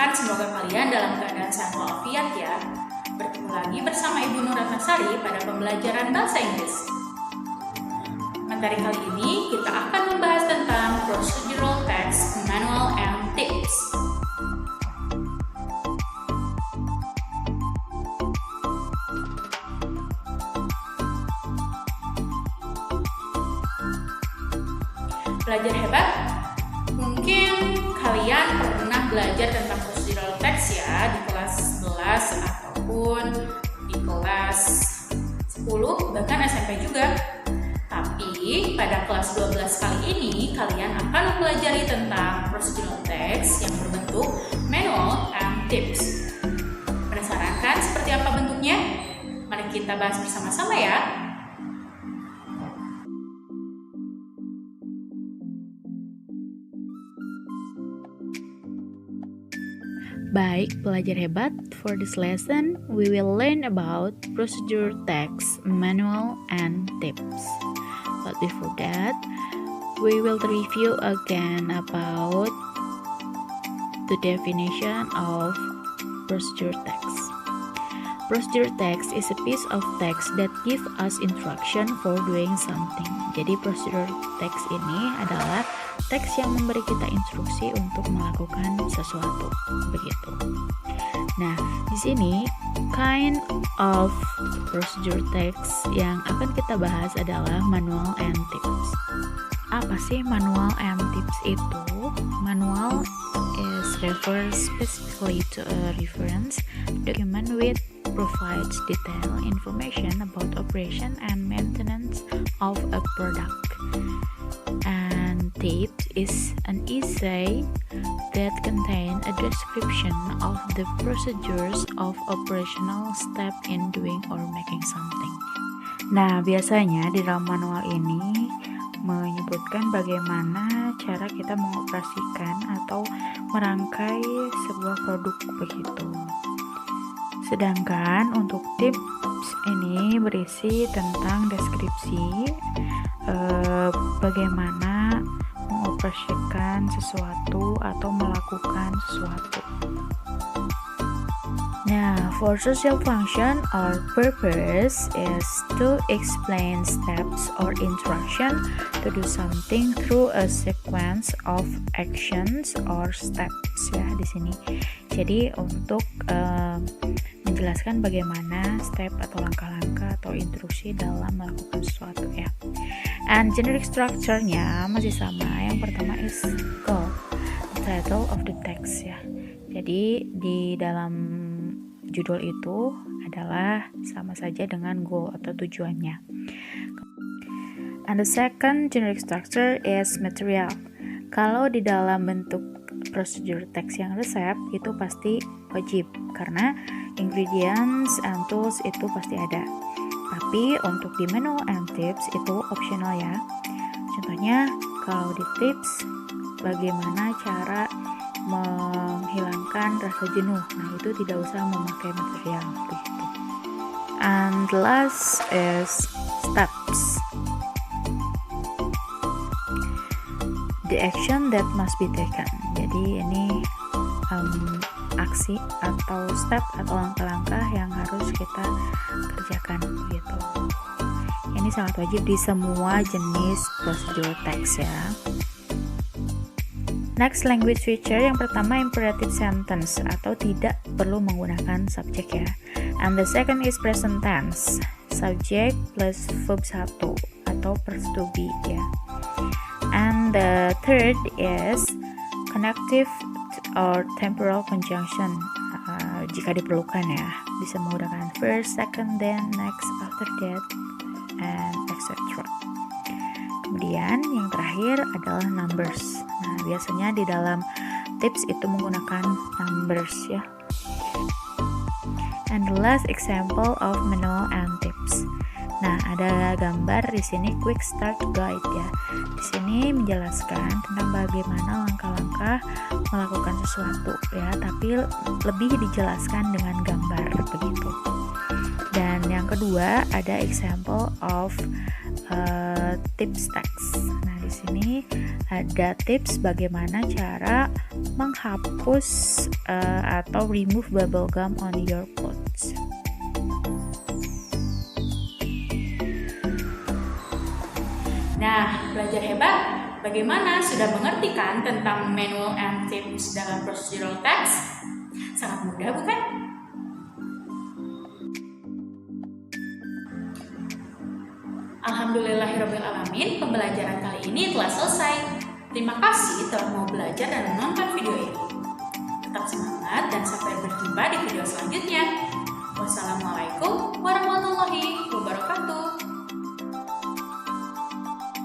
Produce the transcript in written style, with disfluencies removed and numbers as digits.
mendoakan semoga kalian dalam keadaan sehat walafiat ya. Bertemu lagi bersama Ibu Nur Ratnasari pada pembelajaran bahasa Inggris. Materi kali ini kita akan membahas tentang procedural text, manual, and tips. Belajar hebat? Mungkin kalian pernah belajar tentang procedural text ya di kelas 11 ataupun di kelas 10 bahkan SMP juga. Tapi pada kelas 12 kali ini kalian akan mempelajari tentang procedural text yang berbentuk manual and tips. Penasaran kan seperti apa bentuknya? Mari kita bahas bersama-sama ya. Baik, pelajar hebat, for this lesson, we will learn about procedure text, manual, and tips. But before that, we will review again about the definition of procedure text. Procedure text is a piece of text that give us instruction for doing something. Jadi procedure text ini adalah teks yang memberi kita instruksi untuk melakukan sesuatu, begitu. Nah, di sini kind of procedure text yang akan kita bahas adalah manual and tips. Apa sih manual and tips itu? Manual refers specifically to a reference document which provides detailed information about operation and maintenance of a product. And tips is an essay that contain a description of the procedures of operational step in doing or making something. Nah, biasanya di dalam manual ini menyebutkan bagaimana cara kita mengoperasikan atau merangkai sebuah produk begitu. Sedangkan untuk tips ini berisi tentang deskripsi bagaimana mengoperasikan sesuatu atau melakukan sesuatu. Nah, for social function or purpose is to explain steps or instruction to do something through a sequence of actions or steps ya di sini. Jadi untuk menjelaskan bagaimana step atau langkah-langkah atau instruksi dalam melakukan sesuatu ya. And generic structure-nya masih sama. Yang pertama is goal, the title of the text ya. Jadi di dalam judul itu adalah sama saja dengan goal atau tujuannya. And the second generic structure is material. Kalau di dalam bentuk procedure text yang resep itu pasti wajib karena ingredients and tools itu pasti ada. Tapi untuk di manual and tips itu optional ya. Contohnya kalau di tips bagaimana cara menghilangkan rasa jenuh. Nah, itu tidak usah memakai material begitu. And last is steps. The action that must be taken. Jadi ini aksi atau step atau langkah-langkah yang harus kita kerjakan begitu. Ini sangat wajib di semua jenis procedural text ya. Next language feature yang pertama imperative sentence atau tidak perlu menggunakan subjek ya. And the second is present tense, subject plus verb 1 atau past to be ya. And the third is connective or temporal conjunction jika diperlukan ya. Bisa menggunakan first, second, then, next, after that, and etc. Kemudian yang terakhir adalah numbers. Nah, biasanya di dalam tips itu menggunakan numbers ya. And the last example of manual and tips. Nah, ada gambar di sini quick start guide ya. Di sini menjelaskan tentang bagaimana langkah-langkah melakukan sesuatu ya, tapi lebih dijelaskan dengan gambar begitu. Dan yang kedua ada example of tips text. Nah, di sini ada tips bagaimana cara menghapus atau remove bubble gum on your clothes. Nah, belajar hebat, bagaimana? Sudah mengerti kan tentang manual and tips dalam procedural text? Sangat mudah, bukan? Alhamdulillahirrabbilalamin, pembelajaran kali ini telah selesai. Terima kasih telah mau belajar dan menonton video ini. Tetap semangat dan sampai berjumpa di video selanjutnya. Wassalamualaikum warahmatullahi wabarakatuh.